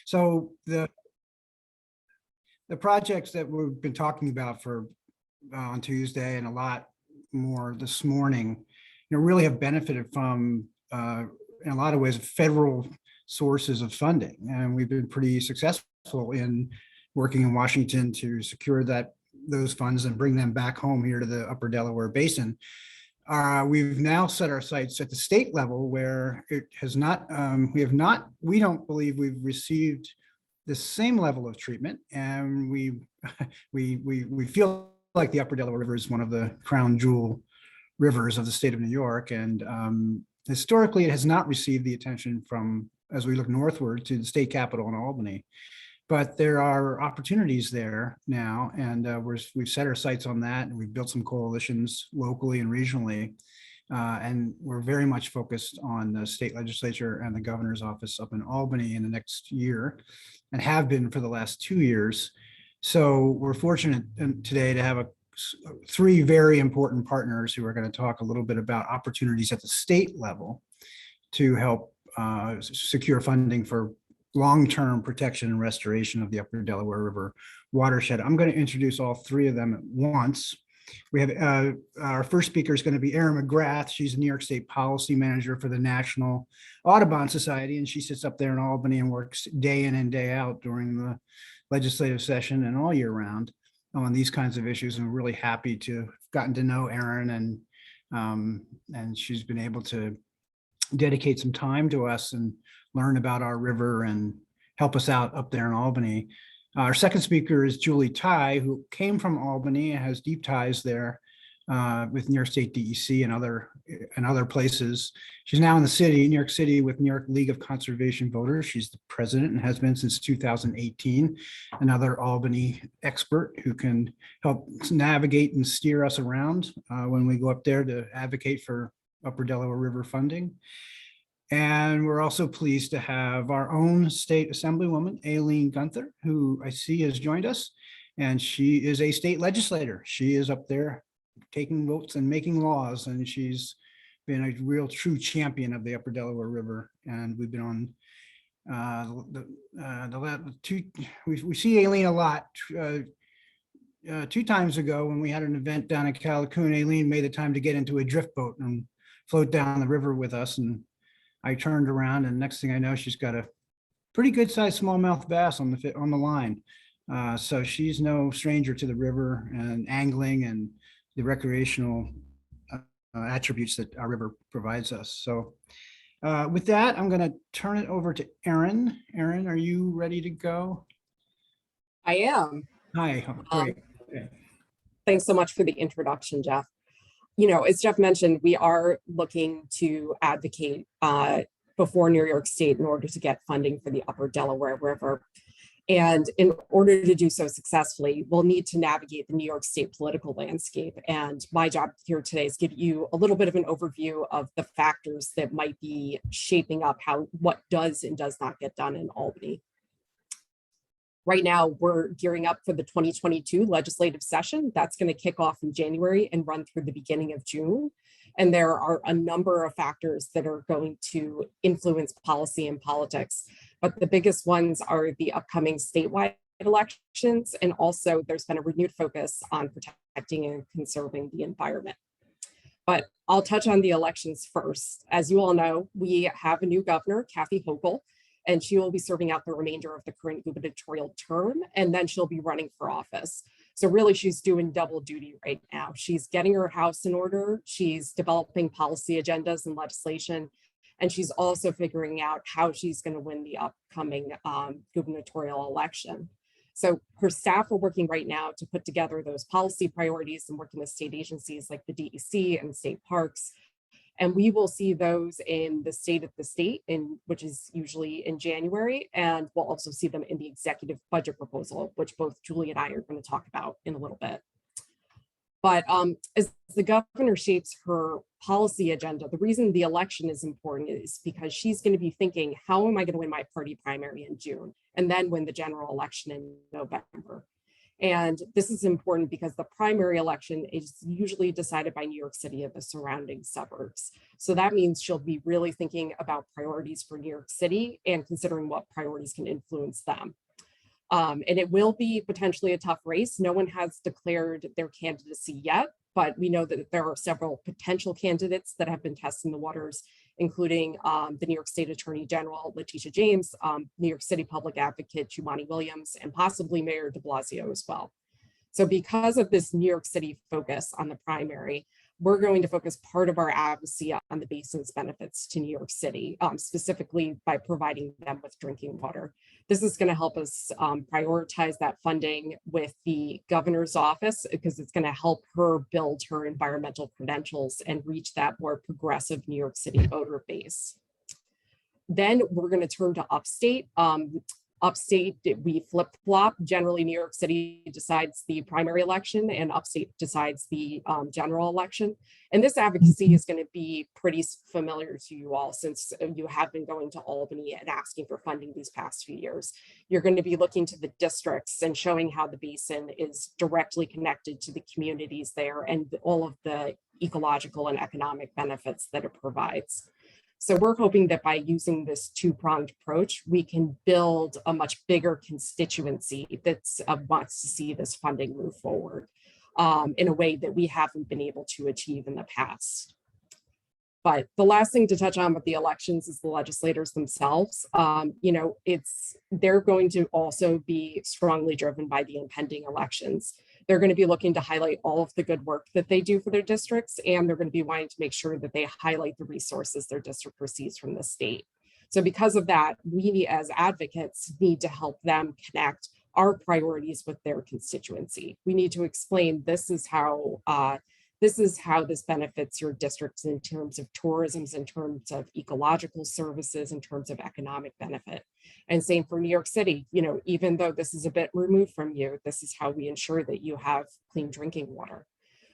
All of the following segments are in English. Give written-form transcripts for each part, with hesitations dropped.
So the projects that we've been talking about for on Tuesday and a lot more this morning, really have benefited from, in a lot of ways, federal sources of funding. And we've been pretty successful in working in Washington to secure those funds and bring them back home here to the Upper Delaware Basin. We've now set our sights at the state level where it has not, we don't believe we've received the same level of treatment. And we feel like the Upper Delaware River is one of the crown jewel rivers of the state of New York. And historically, it has not received the attention from, as we look northward to the state capital in Albany. But there are opportunities there now, and we've set our sights on that, and we've built some coalitions locally and regionally. And we're very much focused on the state legislature and the governor's office up in Albany in the next year, and have been for the last 2 years. So we're fortunate today to have three very important partners who are going to talk a little bit about opportunities at the state level to help secure funding for long-term protection and restoration of the Upper Delaware River watershed. I'm going to introduce all three of them at once. We have our first speaker is going to be Erin McGrath. She's a New York State Policy Manager for the National Audubon Society, and she sits up there in Albany and works day in and day out during the legislative session and all year round on these kinds of issues. And we're really happy to have gotten to know Erin, and she's been able to dedicate some time to us and learn about our river and help us out up there in Albany. Our second speaker is Julie Tai, who came from Albany and has deep ties there with New York State DEC and other places. She's now in the city, New York City, with New York League of Conservation Voters. She's the president and has been since 2018. Another Albany expert who can help navigate and steer us around when we go up there to advocate for Upper Delaware River funding. And we're also pleased to have our own state assemblywoman, Aileen Gunther, who I see has joined us. And she is a state legislator. She is up there taking votes and making laws. And she's been a real true champion of the Upper Delaware River. And we've been on we see Aileen a lot. 2 times ago, when we had an event down in Callicoon, Aileen made the time to get into a drift boat and float down the river with us. And I turned around, and next thing I know, she's got a pretty good sized smallmouth bass on the line. So she's no stranger to the river and angling and the recreational attributes that our river provides us. So with that, I'm going to turn it over to Erin. Erin, are you ready to go? I am. Hi. Great. Thanks so much for the introduction, Jeff. As Jeff mentioned, we are looking to advocate before New York State in order to get funding for the Upper Delaware River. And in order to do so successfully, we'll need to navigate the New York State political landscape. And my job here today is give you a little bit of an overview of the factors that might be shaping up what does and does not get done in Albany. Right now, we're gearing up for the 2022 legislative session. That's going to kick off in January and run through the beginning of June. And there are a number of factors that are going to influence policy and politics. But the biggest ones are the upcoming statewide elections. And also, there's been a renewed focus on protecting and conserving the environment. But I'll touch on the elections first. As you all know, we have a new governor, Kathy Hochul, and she will be serving out the remainder of the current gubernatorial term, and then she'll be running for office. So really, she's doing double duty right now. She's getting her house in order, she's developing policy agendas and legislation, and she's also figuring out how she's going to win the upcoming gubernatorial election. So her staff are working right now to put together those policy priorities and working with state agencies like the DEC and state parks. And we will see those in the state of the state, which is usually in January. And we'll also see them in the executive budget proposal, which both Julie and I are going to talk about in a little bit. But as the governor shapes her policy agenda, the reason the election is important is because she's going to be thinking, how am I going to win my party primary in June and then win the general election in November? And this is important because the primary election is usually decided by New York City and the surrounding suburbs. So that means she'll be really thinking about priorities for New York City and considering what priorities can influence them. And it will be potentially a tough race. No one has declared their candidacy yet, but we know that there are several potential candidates that have been testing the waters, including the New York State Attorney General, Letitia James, New York City Public Advocate, Jumaane Williams, and possibly Mayor de Blasio as well. So because of this New York City focus on the primary, we're going to focus part of our advocacy on the basin's benefits to New York City, specifically by providing them with drinking water. This is going to help us prioritize that funding with the governor's office because it's going to help her build her environmental credentials and reach that more progressive New York City voter base. Then we're going to turn to upstate. Upstate, we flip-flop. Generally, New York City decides the primary election and upstate decides the general election. And this advocacy is going to be pretty familiar to you all since you have been going to Albany and asking for funding these past few years. You're going to be looking to the districts and showing how the basin is directly connected to the communities there and all of the ecological and economic benefits that it provides. So we're hoping that by using this two-pronged approach, we can build a much bigger constituency that wants to see this funding move forward in a way that we haven't been able to achieve in the past. But the last thing to touch on with the elections is the legislators themselves. They're going to also be strongly driven by the impending elections. They're going to be looking to highlight all of the good work that they do for their districts, and they're going to be wanting to make sure that they highlight the resources their district receives from the state. So because of that, we as advocates need to help them connect our priorities with their constituency. We need to explain this is how this benefits your districts in terms of tourism, in terms of ecological services, in terms of economic benefit. And same for New York City, even though this is a bit removed from you, this is how we ensure that you have clean drinking water.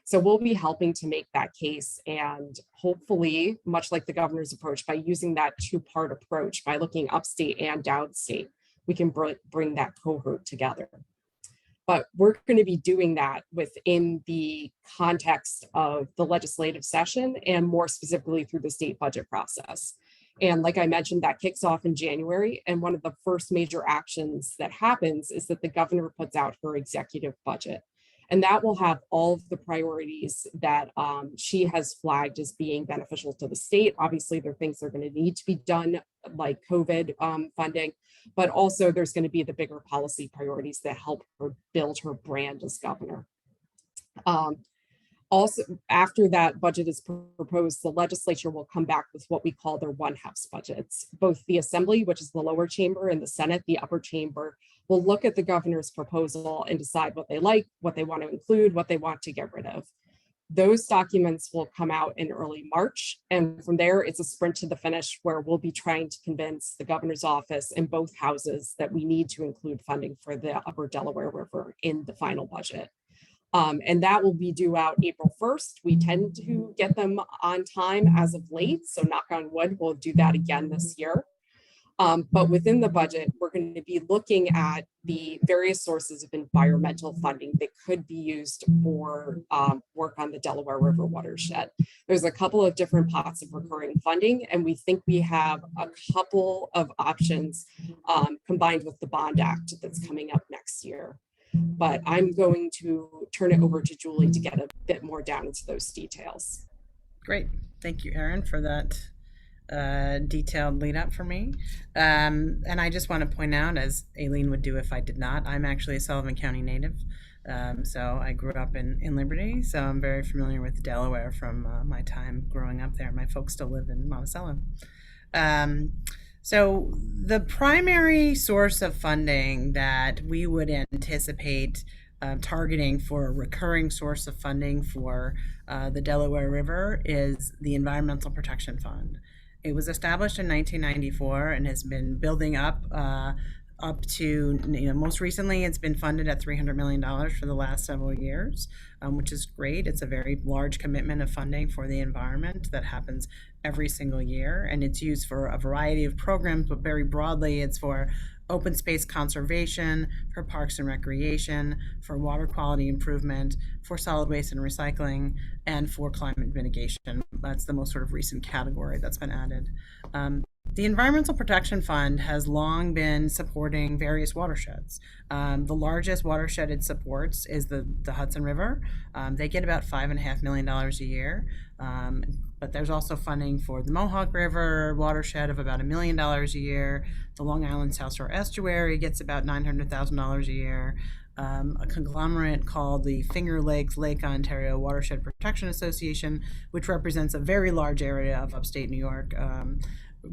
So we'll be helping to make that case, and hopefully, much like the governor's approach, by using that two-part approach, by looking upstate and downstate, we can bring that cohort together. But we're going to be doing that within the context of the legislative session and more specifically through the state budget process. And like I mentioned, that kicks off in January. And one of the first major actions that happens is that the governor puts out her executive budget. And that will have all of the priorities that she has flagged as being beneficial to the state. Obviously, there are things that are going to need to be done, like COVID funding, but also there's going to be the bigger policy priorities that help her build her brand as governor. Also, after that budget is proposed, the legislature will come back with what we call their one house budgets. Both the assembly, which is the lower chamber, and the Senate, the upper chamber, will look at the governor's proposal and decide what they like, what they want to include, what they want to get rid of. Those documents will come out in early March. And from there, it's a sprint to the finish where we'll be trying to convince the governor's office and both houses that we need to include funding for the upper Delaware River in the final budget. And that will be due out April 1st. We tend to get them on time as of late. So knock on wood, we'll do that again this year. But within the budget, we're going to be looking at the various sources of environmental funding that could be used for work on the Delaware River watershed. There's a couple of different pots of recurring funding, and we think we have a couple of options combined with the Bond Act that's coming up next year. But I'm going to turn it over to Julie to get a bit more down into those details. Great. Thank you, Erin, for that detailed lead up for me. And I just want to point out, as Aileen would do if I did not, I'm actually a Sullivan County native. So I grew up in Liberty, so I'm very familiar with Delaware from my time growing up there. My folks still live in Monticello. So the primary source of funding that we would anticipate targeting for a recurring source of funding for the Delaware River is the Environmental Protection Fund. It was established in 1994 and has been building up to, most recently it's been funded at $300 million for the last several years, which is great. It's a very large commitment of funding for the environment that happens every single year, and it's used for a variety of programs, but very broadly it's for open space conservation, for parks and recreation, for water quality improvement, for solid waste and recycling, and for climate mitigation. That's the most sort of recent category that's been added. The Environmental Protection Fund has long been supporting various watersheds. The largest watershed it supports is the Hudson River. They get about $5.5 million a year. But there's also funding for the Mohawk River watershed of about $1 million a year. The Long Island South Shore Estuary gets about $900,000 a year. A conglomerate called the Finger Lakes Lake Ontario Watershed Protection Association, which represents a very large area of upstate New York,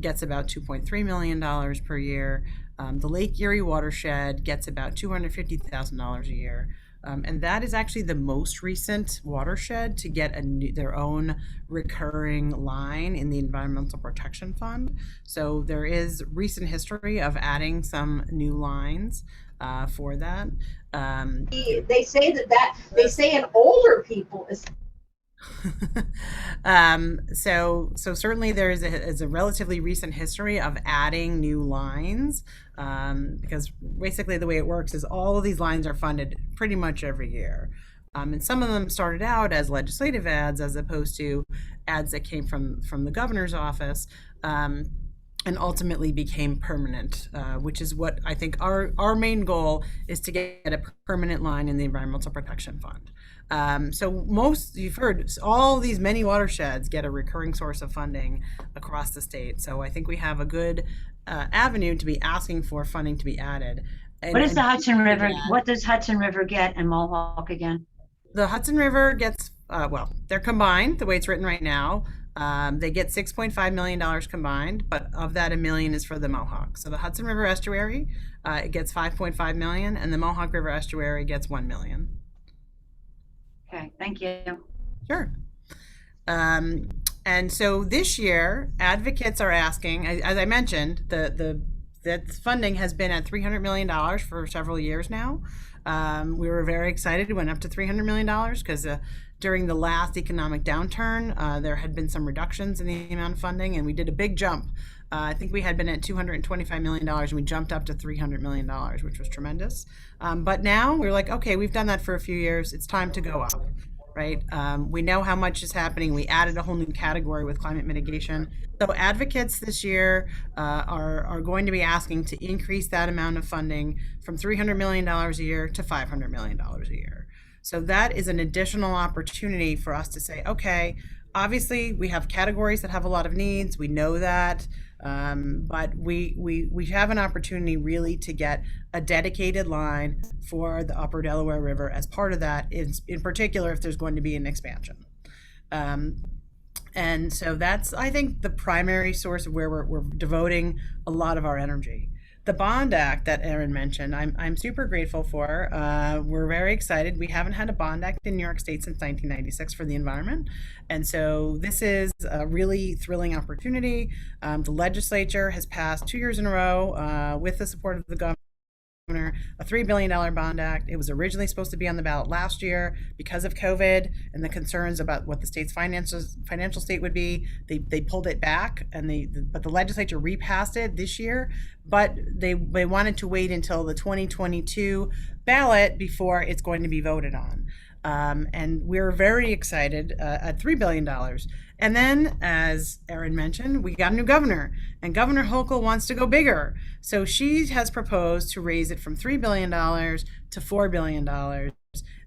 gets about $2.3 million per year. The Lake Erie watershed gets about $250,000 a year. And that is actually the most recent watershed to get their own recurring line in the Environmental Protection Fund. So there is recent history of adding some new lines for that. They say they say in older people is. So certainly there is a relatively recent history of adding new lines, because basically the way it works is all of these lines are funded pretty much every year. And some of them started out as legislative ads as opposed to ads that came from the governor's office, and ultimately became permanent, which is what I think our main goal is, to get a permanent line in the Environmental Protection Fund. So you've heard, all these many watersheds get a recurring source of funding across the state. So I think we have a good avenue to be asking for funding to be added. What is the Hudson River? What does Hudson River get and Mohawk again? The Hudson River gets, well, they're combined the way it's written right now. They get $6.5 million combined, but of that, $1 million is for the Mohawk. So the Hudson River Estuary, it gets $5.5 million, and the Mohawk River Estuary gets $1 million. Okay, thank you. Sure. And so this year, advocates are asking, as I mentioned, that funding has been at $300 million for several years now. We were very excited. It went up to $300 million because during the last economic downturn, there had been some reductions in the amount of funding, and we did a big jump. I think we had been at $225 million, and we jumped up to $300 million, which was tremendous. But now we're like, okay, we've done that for a few years. It's time to go up, right? We know how much is happening. We added a whole new category with climate mitigation. So advocates this year are going to be asking to increase that amount of funding from $300 million a year to $500 million a year. So that is an additional opportunity for us to say, okay, obviously we have categories that have a lot of needs. We know that. But we have an opportunity really to get a dedicated line for the Upper Delaware River as part of that, in particular if there's going to be an expansion. And so that's, I think, the primary source of where we're devoting a lot of our energy. The Bond Act that Erin mentioned, I'm super grateful for. We're very excited. We haven't had a Bond Act in New York State since 1996 for the environment. And so this is a really thrilling opportunity. The legislature has passed 2 years in a row with the support of the governor, a $3 billion bond act. It was originally supposed to be on the ballot last year. Because of COVID and the concerns about what the state's financial state would be, they pulled it back, and but the legislature repassed it this year. But they wanted to wait until the 2022 ballot before it's going to be voted on. And we're very excited at $3 billion. And then, as Erin mentioned, we got a new governor, and Governor Hochul wants to go bigger. So she has proposed to raise it from $3 billion to $4 billion,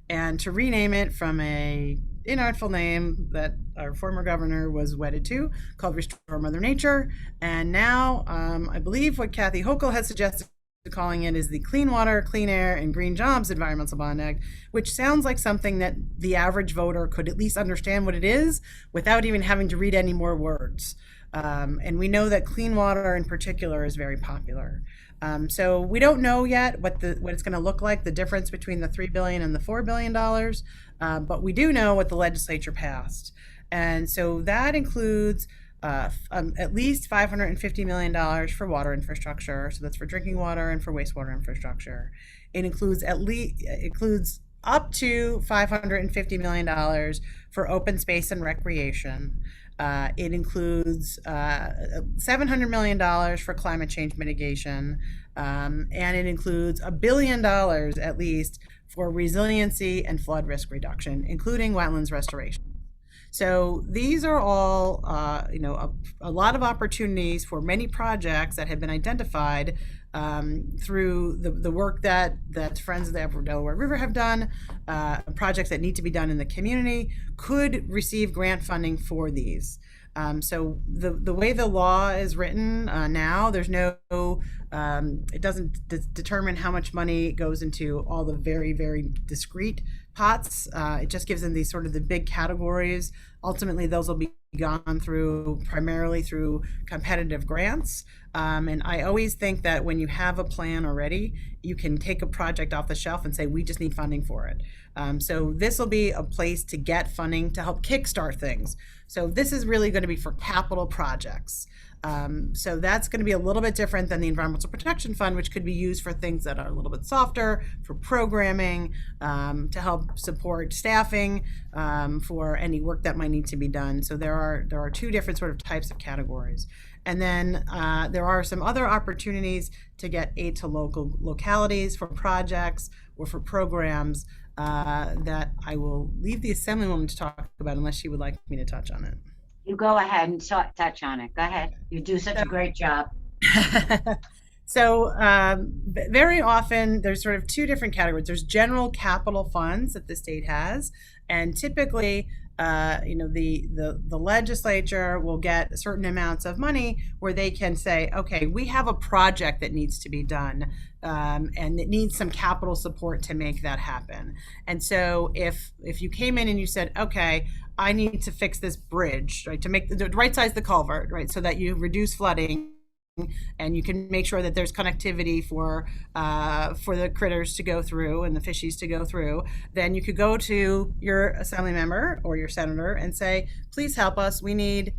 and to rename it from a inartful name that our former governor was wedded to, called Restore Mother Nature. And now, I believe what Kathy Hochul has suggested calling it is the Clean Water, Clean Air, and Green Jobs Environmental Bond Act, which sounds like something that the average voter could at least understand what it is without even having to read any more words. And we know that clean water in particular is very popular. So we don't know yet what it's going to look like, the difference between the $3 billion and the $4 billion, but we do know what the legislature passed. And so that includes at least $550 million for water infrastructure. So that's for drinking water and for wastewater infrastructure. It includes up to $550 million for open space and recreation. It includes $700 million for climate change mitigation, and it includes $1 billion at least for resiliency and flood risk reduction, including wetlands restoration. So these are all, a lot of opportunities for many projects that have been identified through the work that Friends of the Upper Delaware River have done, projects that need to be done in the community could receive grant funding for these. So the way the law is written now, there's no, it doesn't determine how much money goes into all the very, very discrete pots. It just gives them these sort of the big categories. Ultimately, those will be gone through primarily through competitive grants. And I always think that when you have a plan already, you can take a project off the shelf and say, we just need funding for it. So this will be a place to get funding to help kickstart things. So this is really going to be for capital projects. So that's going to be a little bit different than the Environmental Protection Fund, which could be used for things that are a little bit softer, for programming, to help support staffing, for any work that might need to be done. So there are two different sort of types of categories. And then there are some other opportunities to get aid to local localities for projects or for programs that I will leave the Assemblywoman to talk about unless she would like me to touch on it. You go ahead and touch on it. Go ahead. You do such a great job. So very often there's sort of two different categories. There's general capital funds that the state has, and typically the legislature will get certain amounts of money where they can say, okay, we have a project that needs to be done, and it needs some capital support to make that happen. And so if you came in and you said, okay, I need to fix this bridge, right, to right size the culvert, right, so that you reduce flooding, and you can make sure that there's connectivity for the critters to go through and the fishies to go through, then you could go to your assembly member or your senator and say, please help us. We need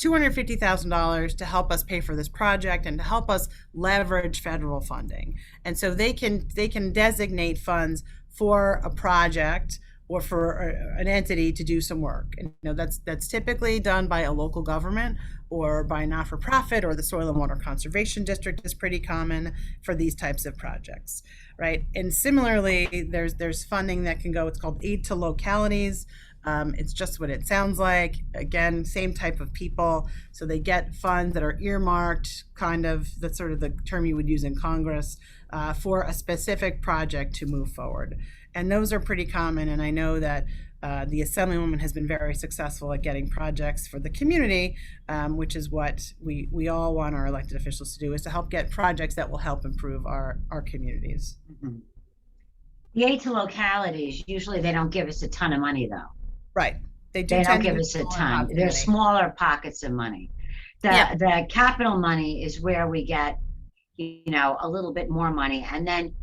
$250,000 to help us pay for this project and to help us leverage federal funding. And so they can designate funds for a project or for an entity to do some work. And that's typically done by a local government or by a not-for-profit, or the Soil and Water Conservation District is pretty common for these types of projects, right? And similarly, there's funding that can go, it's called aid to localities. It's just what it sounds like. Again, same type of people. So they get funds that are earmarked, that's sort of the term you would use in Congress, for a specific project to move forward. And those are pretty common. And I know that the Assemblywoman has been very successful at getting projects for the community, which is what we all want our elected officials to do, is to help get projects that will help improve our communities. Mm-hmm. The aid to localities, usually they don't give us a ton of money though. Right. They don't give us a ton. They're smaller pockets of money. The capital money is where we get, a little bit more money. And then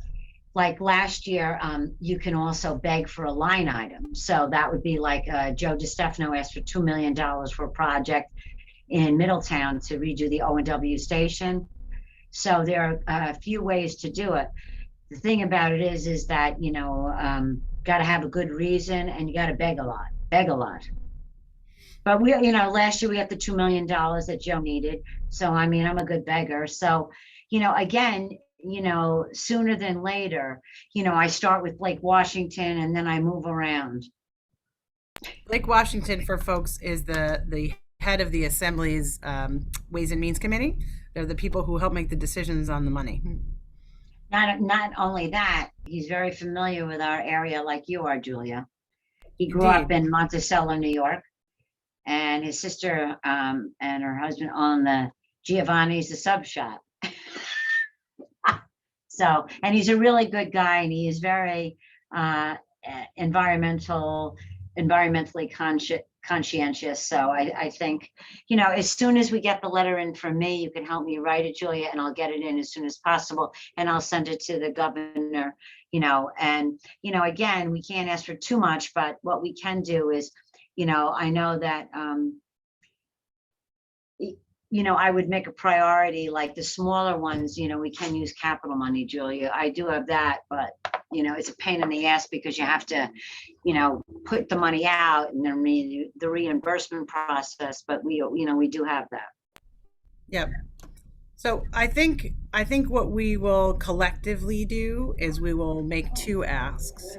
like last year, you can also beg for a line item. So that would be like Joe DiStefano asked for $2 million for a project in Middletown to redo the O&W station. So there are a few ways to do it. The thing about it is that, got to have a good reason, and you got to beg a lot. But last year we got the $2 million that Joe needed. So, I'm a good beggar. So, again, sooner than later, I start with Lake Washington and then I move around. Lake Washington, for folks, is the head of the Assembly's Ways and Means Committee. They're the people who help make the decisions on the money. Not only that, he's very familiar with our area like you are, Julia. He grew up in Monticello, New York, and his sister and her husband own the Giovanni's, the sub shop. So, and he's a really good guy, and he is very environmentally conscientious. So I think, as soon as we get the letter in from me, you can help me write it, Julia, and I'll get it in as soon as possible, and I'll send it to the governor, and, again, we can't ask for too much, but what we can do is, I know that, I would make a priority, like the smaller ones, we can use capital money, Julia. I do have that, but it's a pain in the ass because you have to, put the money out and then the reimbursement process, but we do have that. Yep. So I think what we will collectively do is we will make two asks.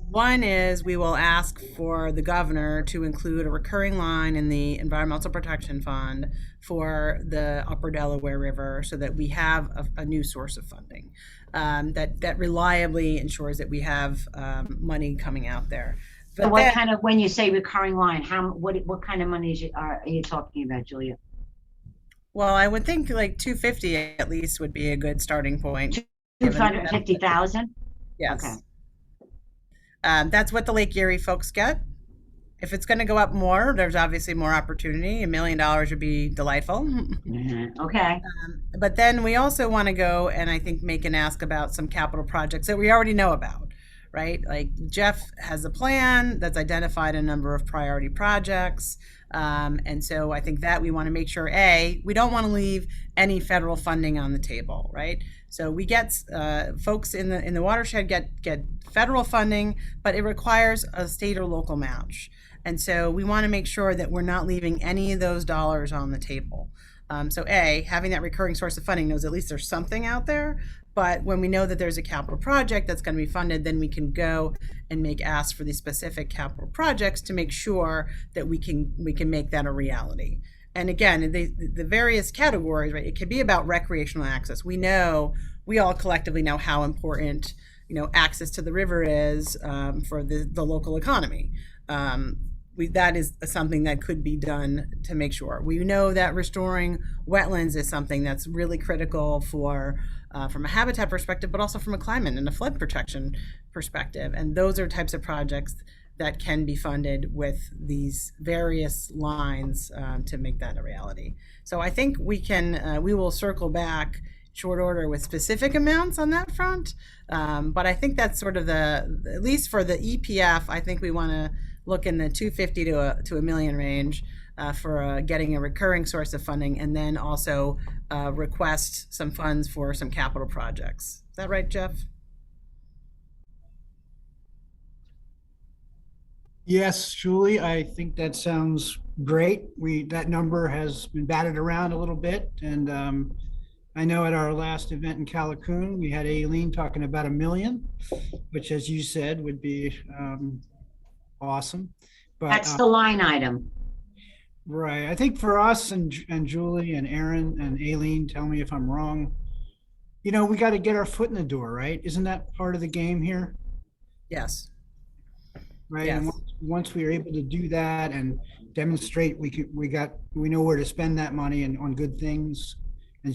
One is we will ask for the governor to include a recurring line in the Environmental Protection Fund for the Upper Delaware River so that we have a new source of funding that reliably ensures that we have money coming out there. But what kind of, when you say recurring line, what kind of money are you talking about, Julia? Well, I would think like 250 at least would be a good starting point. 250,000? Yes. Okay. That's what the Lake Erie folks get. If it's going to go up more, there's obviously more opportunity. $1 million would be delightful. Okay. But then we also want to go and I think make an ask about some capital projects that we already know about, right? Like Jeff has a plan that's identified a number of priority projects. And so I think that we want to make sure, we don't want to leave any federal funding on the table, right? So we get folks in the watershed get federal funding, but it requires a state or local match. And so we want to make sure that we're not leaving any of those dollars on the table. So having that recurring source of funding knows at least there's something out there. But when we know that there's a capital project that's going to be funded, then we can go and make asks for these specific capital projects to make sure that we can make that a reality. And again, the various categories, right? It could be about recreational access. We all collectively know how important, access to the river is for the local economy. That is something that could be done to make sure. We know that restoring wetlands is something that's really critical for from a habitat perspective, but also from a climate and a flood protection perspective. And those are types of projects that can be funded with these various lines to make that a reality. So I think we will circle back short order with specific amounts on that front. But I think that's sort of at least for the EPF, I think we want to look in the 250 to a million range for getting a recurring source of funding, and then also request some funds for some capital projects. Is that right, Jeff? Yes, Julie, I think that sounds great. That number has been batted around a little bit, and I know at our last event in Callicoon, we had Aileen talking about $1 million, which, as you said, would be awesome. But that's the line item. Right. I think for us and Julie and Aaron and Aileen, tell me if I'm wrong, we got to get our foot in the door, right? Isn't that part of the game here? Yes. Right. Yes. And once we are able to do that and demonstrate we know where to spend that money and on good things,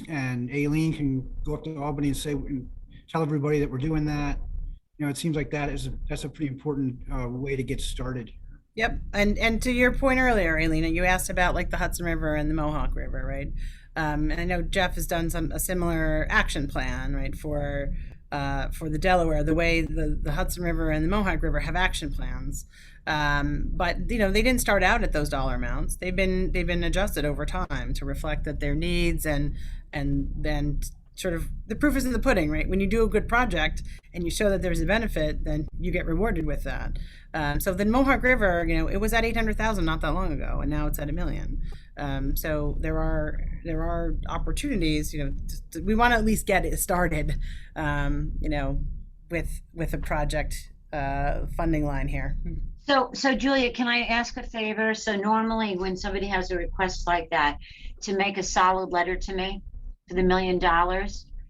and Aileen can go up to Albany and tell everybody that we're doing that. It seems like that's a pretty important way to get started. Yep. And to your point earlier, Aileen, you asked about like the Hudson River and the Mohawk River, right? And I know Jeff has done a similar action plan, right, for the Delaware, the way the Hudson River and the Mohawk River have action plans. But they didn't start out at those dollar amounts. They've been adjusted over time to reflect that their needs and then sort of the proof is in the pudding, right? When you do a good project and you show that there's a benefit, then you get rewarded with that. So the Mohawk River, it was at 800,000 not that long ago, and now it's at $1 million. So there are opportunities. We want to at least get it started, with a project funding line here. So Julia, can I ask a favor? So normally when somebody has a request like that, to make a solid letter to me for the $1 million,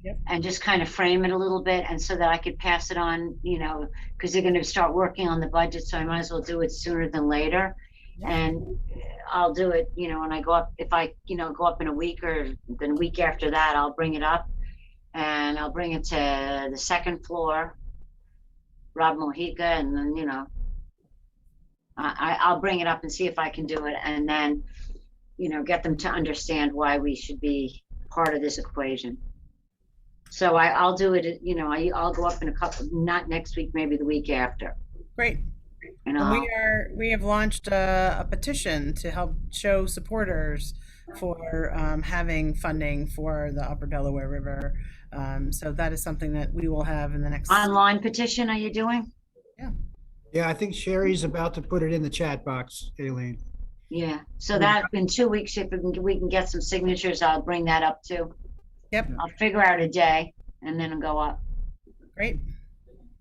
yep, and just kind of frame it a little bit, and so that I could pass it on, because they're going to start working on the budget, so I might as well do it sooner than later. Yep. And I'll do it, when I go up, if I, go up in a week, or then a week after that, I'll bring it up, and I'll bring it to the second floor, Rob Mojica, and then, I'll bring it up and see if I can do it, and then, get them to understand why we should be part of this equation. So I'll do it, I'll go up in a couple, not next week, maybe the week after. Great. And we have launched a petition to help show supporters for having funding for the Upper Delaware River. So that is something that we will have in the next. Online petition, are you doing? Yeah, I think Sherry's about to put it in the chat box, Aileen. Yeah, so that in 2 weeks, if we can get some signatures, I'll bring that up too. Yep. I'll figure out a day and then I'll go up, Great.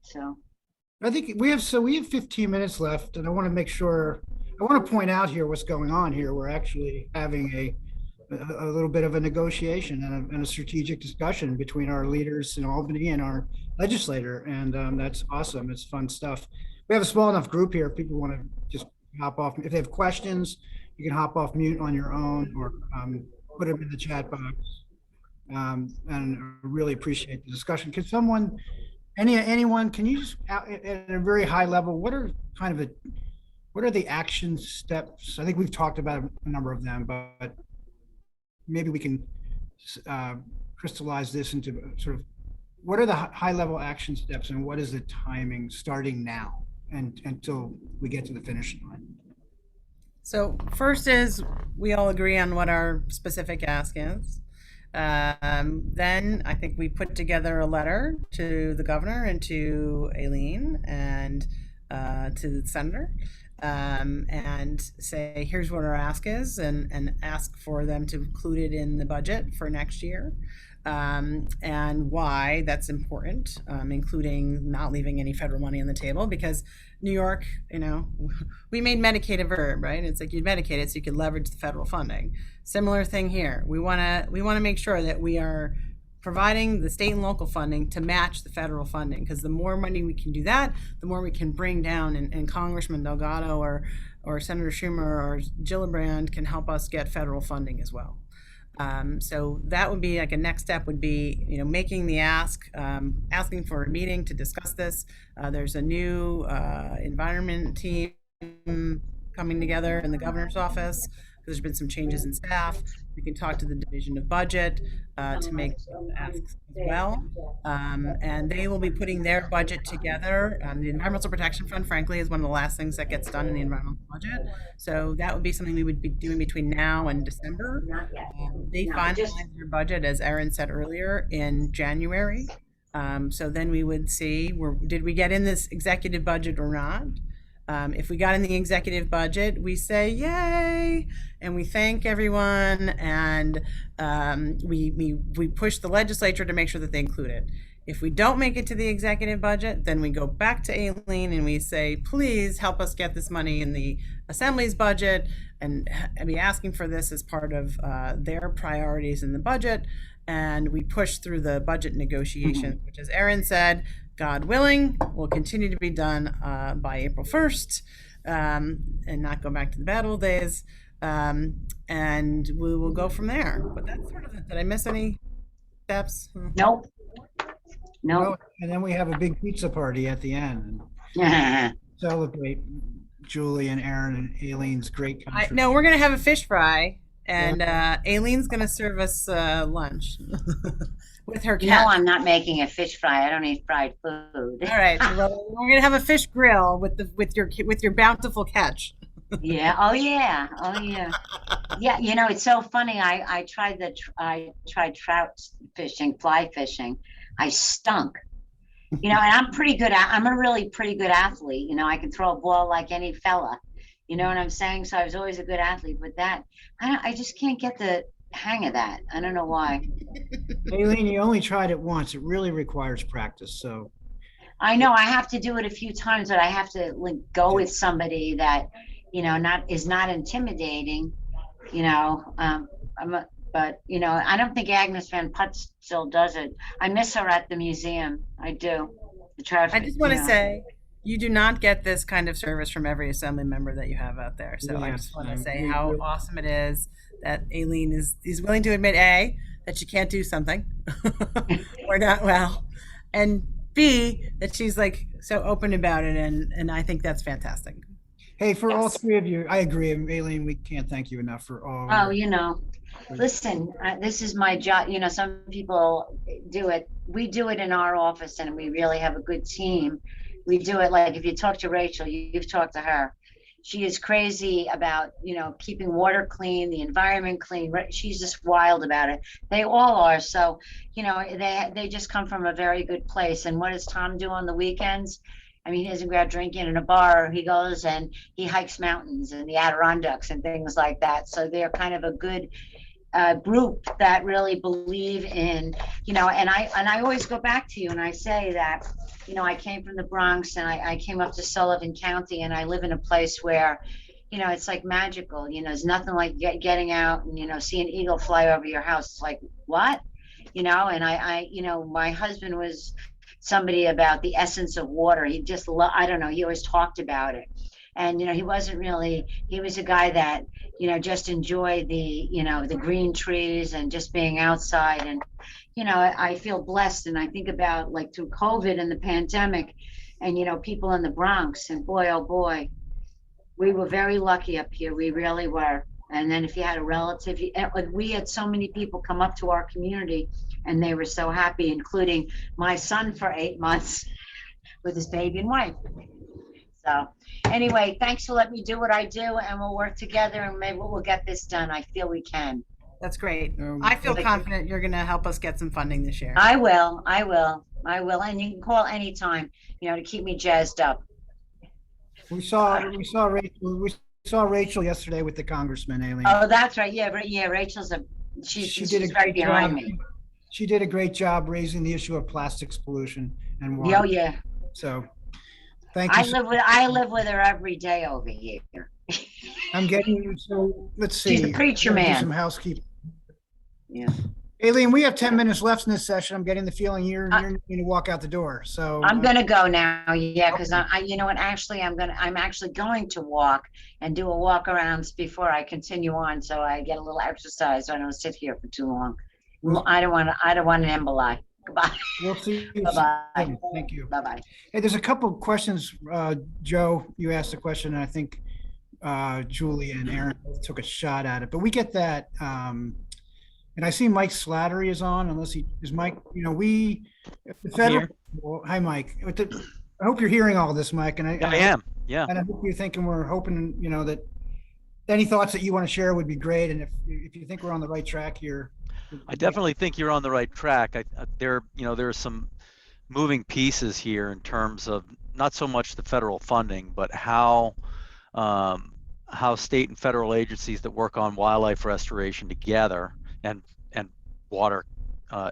so. I think we have 15 minutes left, and I want to make sure, I want to point out here what's going on here. We're actually having a little bit of a negotiation and a strategic discussion between our leaders in Albany and our legislator, and that's awesome. It's fun stuff. We have a small enough group here. If people want to just hop off, if they have questions, you can hop off mute on your own or put them in the chat box. And I really appreciate the discussion. Can someone, anyone, can you just at a very high level, what are the action steps? I think we've talked about a number of them, but maybe we can crystallize this into sort of, what are the high level action steps and what is the timing starting now and until we get to the finish line? So first is we all agree on what our specific ask is. Then I think we put together a letter to the governor and to Aileen and to the senator, and say, here's what our ask is, and ask for them to include it in the budget for next year, and why that's important, including not leaving any federal money on the table, because New York, we made Medicaid a verb, right? It's like you Medicaid it so you can leverage the federal funding. Similar thing here. We want to make sure that we are providing the state and local funding to match the federal funding, because the more money we can do that, the more we can bring down, and Congressman Delgado or Senator Schumer or Gillibrand can help us get federal funding as well. So that would be like a next step would be, making the ask, asking for a meeting to discuss this. There's a new environment team coming together in the governor's office. There's been some changes in staff. We can talk to the Division of Budget to make asks as well. And they will be putting their budget together. The Environmental Protection Fund, frankly, is one of the last things that gets done in the environmental budget. So that would be something we would be doing between now and December. They finalize their budget, as Erin said earlier, in January. So then we would see, did we get in this executive budget or not? If we got in the executive budget, we say yay, and we thank everyone, and we push the legislature to make sure that they include it. If we don't make it to the executive budget, then we go back to Aileen and we say, please help us get this money in the Assembly's budget, and be asking for this as part of their priorities in the budget. And we push through the budget negotiations, which, as Erin said, God willing, will continue to be done by April 1st, and not go back to the bad old days. And we will go from there. But that's sort of it. Did I miss any steps? Nope. Oh, and then we have a big pizza party at the end and celebrate Julie and Erin and Aileen's great country. No, we're going to have a fish fry, and Aileen's going to serve us lunch. With her cat. No, I'm not making a fish fry. I don't eat fried food. All right. Well, we're gonna have a fish grill with your bountiful catch. Yeah. Oh yeah. Oh yeah. Yeah. It's so funny. I tried trout fishing, fly fishing. I stunk. And I'm pretty good. I'm a really pretty good athlete. I can throw a ball like any fella. You know what I'm saying? So I was always a good athlete. But that, I just can't get the hang of that. I don't know why. Aileen, you only tried it once. It really requires practice. So I know I have to do it a few times, but I have to go with somebody that, is not intimidating, but I don't think Agnes Van Putt still does it. I miss her at the museum. I do. I just want to say, you do not get this kind of service from every Assembly member that you have out there. So I just want to say how awesome it is that Aileen is willing to admit A, that she can't do something or not well, and B, that she's so open about it, and I think that's fantastic. Hey, for all three of you, I agree, Aileen, we can't thank you enough for all. Oh, listen, this is my job. Some people do it. We do it in our office, and we really have a good team. We do it if you talk to Rachel, you've talked to her. she is crazy about, keeping water clean, the environment clean. She's just wild about it. They all are. So, they just come from a very good place. And what does Tom do on the weekends? I mean, he doesn't go out drinking in a bar. He goes and he hikes mountains and the Adirondacks and things like that. So they're kind of a good group that really believe in, and I always go back to you and I say that, I came from the Bronx and I came up to Sullivan County, and I live in a place where, it's like magical. There's nothing like getting out and, see an eagle fly over your house. It's like, what? And my husband was somebody about the essence of water. He just, I don't know, he always talked about it. And, he was a guy that, just enjoyed the green trees and just being outside. And, I feel blessed. And I think about, like, through COVID and the pandemic and, people in the Bronx, and boy, oh boy, we were very lucky up here. We really were. And then if you had a relative, we had so many people come up to our community, and they were so happy, including my son for 8 months with his baby and wife. So anyway, thanks for letting me do what I do, and we'll work together, and maybe we'll get this done. I feel we can. That's great. I feel confident you're going to help us get some funding this year. I will. And you can call anytime, to keep me jazzed up. We saw Rachel yesterday with the congressman, Aileen. Oh, that's right. Yeah. Rachel's she's right behind me. She did a great job raising the issue of plastics pollution and water. Oh yeah. So thank you. I live with her every day over here. I'm getting you. So let's see. She's a preacher man. Some housekeeping. Yeah. Aileen, we have 10 minutes left in this session. I'm getting the feeling you're going to walk out the door. So I'm going to go now. Yeah. Cause you know what, actually I'm actually going to walk and do a walk around before I continue on. So I get a little exercise. So I don't sit here for too long. I don't want an emboli. Goodbye. We'll see you. Bye-bye. Thank you. Bye-bye. Hey, there's a couple of questions. Joe, you asked a question, and I think Julie and Aaron both took a shot at it, but we get that. And I see Mike Slattery is on, is Mike, the federal, well, hi, Mike. I hope you're hearing all this, Mike. And I am. Yeah. And I hope you're thinking, we're hoping, that any thoughts that you want to share would be great. And if you think we're on the right track here. I definitely think you're on the right track. There are some moving pieces here in terms of not so much the federal funding, but how state and federal agencies that work on wildlife restoration together and water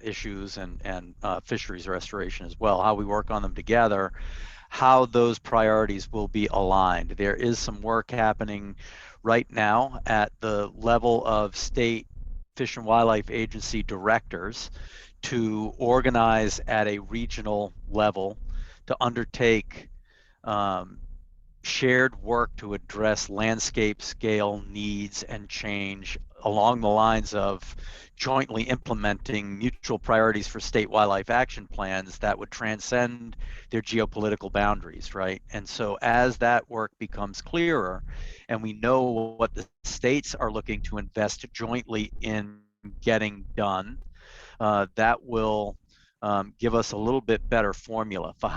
issues and fisheries restoration as well, how we work on them together, how those priorities will be aligned. There is some work happening right now at the level of state Fish and Wildlife Agency directors to organize at a regional level to undertake shared work to address landscape scale needs and change along the lines of jointly implementing mutual priorities for state wildlife action plans that would transcend their geopolitical boundaries, right? And so as that work becomes clearer and we know what the states are looking to invest jointly in getting done, that will give us a little bit better formula for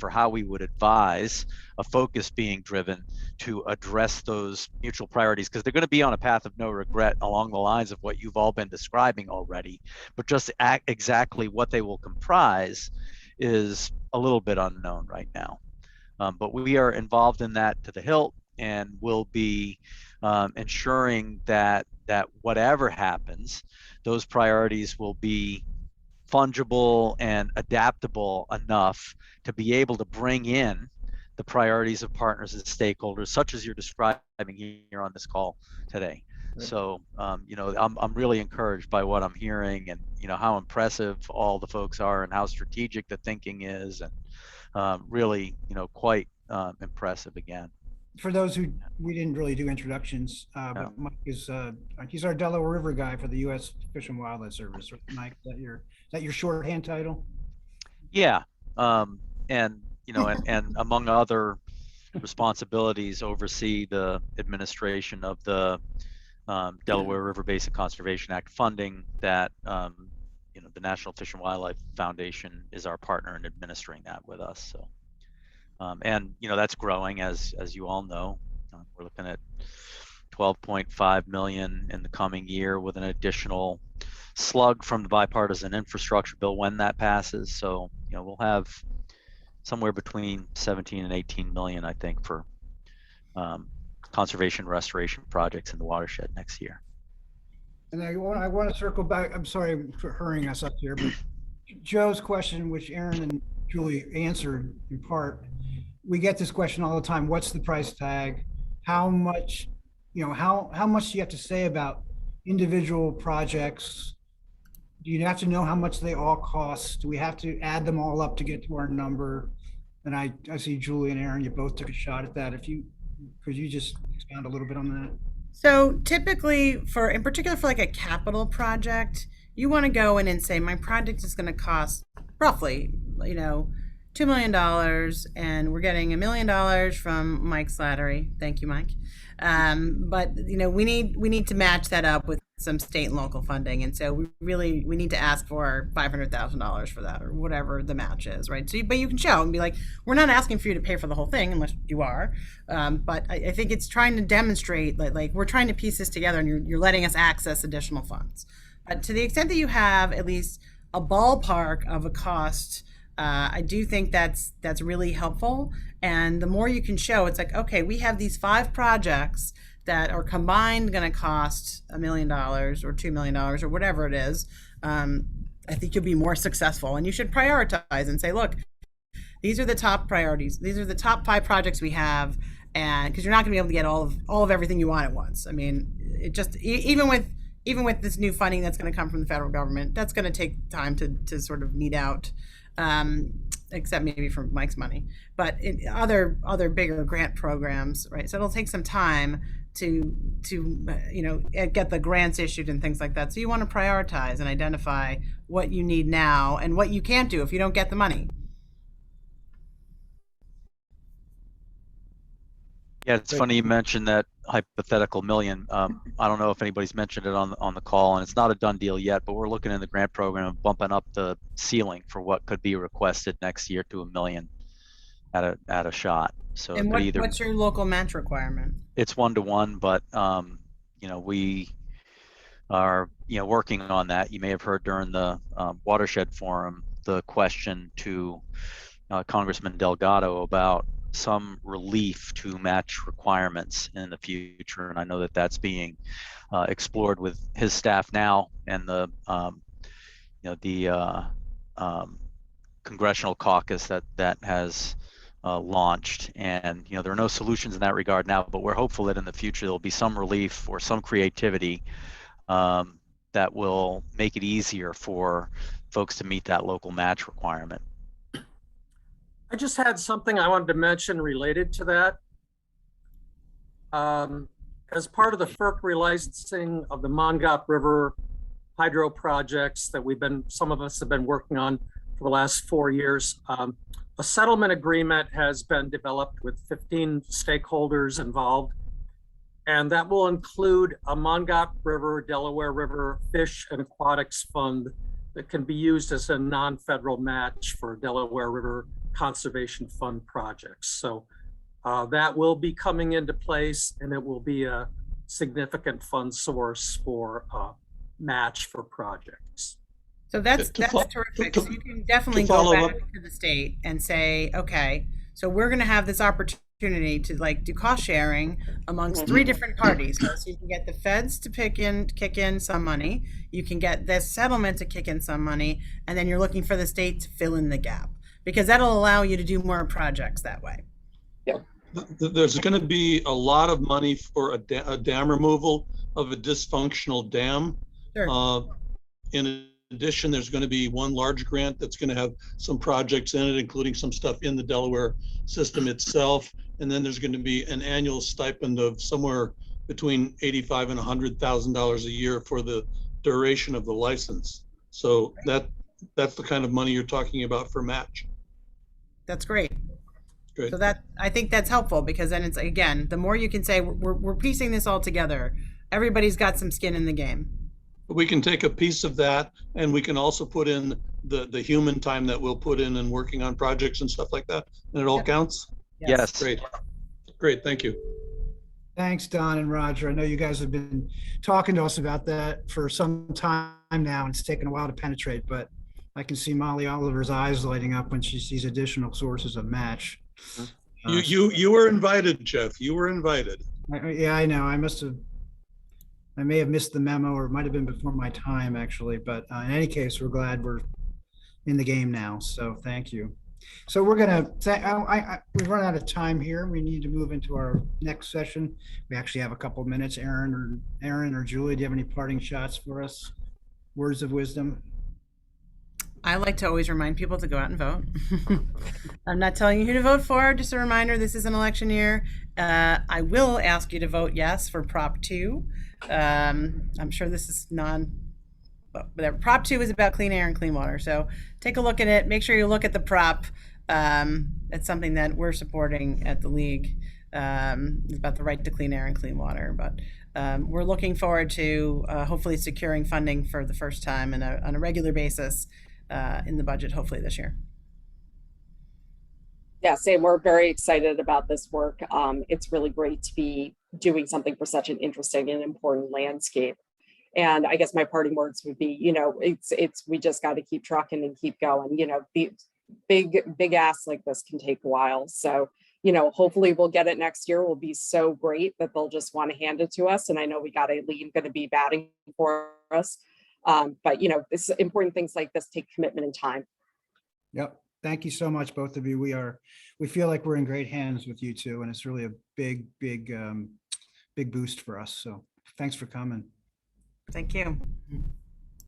how we would advise a focus being driven to address those mutual priorities, because they're going to be on a path of no regret along the lines of what you've all been describing already, but just exactly what they will comprise is a little bit unknown right now. But we are involved in that to the hilt, and will be ensuring that whatever happens, those priorities will be fungible and adaptable enough to be able to bring in the priorities of partners and stakeholders, such as you're describing here on this call today. Right. So, I'm really encouraged by what I'm hearing, and how impressive all the folks are, and how strategic the thinking is, and really, quite impressive again. For those who we didn't really do introductions, but Mike is he's our Delaware River guy for the U.S. Fish and Wildlife Service. Mike, is that your shorthand title? Yeah, and among other responsibilities, oversee the administration of the Delaware River Basin Conservation Act funding that the National Fish and Wildlife Foundation is our partner in administering that with us. So. And that's growing, as you all know. We're looking at 12.5 million in the coming year with an additional slug from the bipartisan infrastructure bill when that passes. So, we'll have somewhere between 17 and 18 million, I think, for conservation restoration projects in the watershed next year. And I want to circle back. I'm sorry for hurrying us up here, but Joe's question, which Aaron and Julie answered in part, we get this question all the time. What's the price tag? How much, how much do you have to say about individual projects? Do you have to know how much they all cost? Do we have to add them all up to get to our number? And I see Julie and Aaron, you both took a shot at that. Could you just expound a little bit on that? So typically in particular for like a capital project, you want to go in and say, my project is going to cost roughly, $2 million, and we're getting $1 million from Mike Slattery. Thank you, Mike. But we need to match that up with some state and local funding, and so we need to ask for $500,000 for that, or whatever the match is, right? So, but you can show and be like, we're not asking for you to pay for the whole thing unless you are. But I think it's trying to demonstrate like we're trying to piece this together, and you're letting us access additional funds. But to the extent that you have at least a ballpark of a cost, I do think that's really helpful. And the more you can show, it's like, okay, we have these 5 projects that are combined going to cost $1 million or $2 million or whatever it is. I think you'll be more successful, and you should prioritize and say, look, these are the top priorities. These are the top 5 projects we have. And because you're not going to be able to get all of everything you want at once. I mean, it just, even with this new funding that's going to come from the federal government, that's going to take time to sort of meet out. Except maybe for Mike's money, but in other bigger grant programs, right? So it'll take some time to get the grants issued and things like that. So you want to prioritize and identify what you need now and what you can't do if you don't get the money. Yeah, it's funny you mentioned that hypothetical million. I don't know if anybody's mentioned it on the call, and it's not a done deal yet, but we're looking in the grant program of bumping up the ceiling for what could be requested next year to $1 million at a shot. So and what's your local match requirement? It's 1-to-1, but we are working on that. You may have heard during the watershed forum the question to Congressman Delgado about some relief to match requirements in the future, and I know that that's being explored with his staff now, and the congressional caucus that has launched. And there are no solutions in that regard now, but we're hopeful that in the future there'll be some relief or some creativity that will make it easier for folks to meet that local match requirement. I just had something I wanted to mention related to that. As part of the FERC relicensing of the Mongat River hydro projects that some of us have been working on for the last 4 years, a settlement agreement has been developed with 15 stakeholders involved, and that will include a Mongat River, Delaware River Fish and Aquatics Fund that can be used as a non-federal match for Delaware River Conservation Fund projects. So that will be coming into place, and it will be a significant fund source for match for projects. So that's terrific. So you can definitely go back to the state and say, okay, so we're going to have this opportunity to do cost sharing amongst 3 different parties. So you can get the feds to kick in some money, you can get this settlement to kick in some money, and then you're looking for the state to fill in the gap, because that'll allow you to do more projects that way. Yeah. There's going to be a lot of money for a dam removal of a dysfunctional dam. Sure. In addition, there's going to be one large grant that's going to have some projects in it, including some stuff in the Delaware system itself. And then there's going to be an annual stipend of somewhere between $85,000 and $100,000 a year for the duration of the license. So that's the kind of money you're talking about for match. That's great. Great. So I think that's helpful, because then it's, again, the more you can say we're piecing this all together, everybody's got some skin in the game. We can take a piece of that, and we can also put in the human time that we'll put in and working on projects and stuff like that, and it all counts. Yes. Great. Thank you. Thanks, Don and Roger. I know you guys have been talking to us about that for some time now, and it's taken a while to penetrate, but I can see Molly Oliver's eyes lighting up when she sees additional sources of match. You were invited, Jeff. You were invited. Yeah, I know. I may have missed the memo, or it might have been before my time, actually. But in any case, we're glad we're in the game now. So thank you. So we're gonna. We've run out of time here. We need to move into our next session. We actually have a couple of minutes. Aaron or Julie, do you have any parting shots for us? Words of wisdom. I like to always remind people to go out and vote. I'm not telling you who to vote for. Just a reminder, this is an election year. I will ask you to vote yes for Prop 2. I'm sure this is whatever. Prop 2 is about clean air and clean water. So take a look at it. Make sure you look at the prop. It's something that we're supporting at the league. It's about the right to clean air and clean water. But we're looking forward to hopefully securing funding for the first time on a regular basis in the budget, hopefully this year. Yeah, same. We're very excited about this work. It's really great to be doing something for such an interesting and important landscape. And I guess my parting words would be, we just got to keep trucking and keep going. The big asks like this can take a while. So, hopefully we'll get it next year. Will be so great that they'll just want to hand it to us. And I know we got Aileen going to be batting for us. But it's important things like this take commitment and time. Yep. Thank you so much, both of you. We feel like we're in great hands with you two, and it's really a big boost for us. So thanks for coming. Thank you.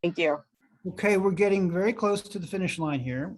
Thank you. Okay, we're getting very close to the finish line here.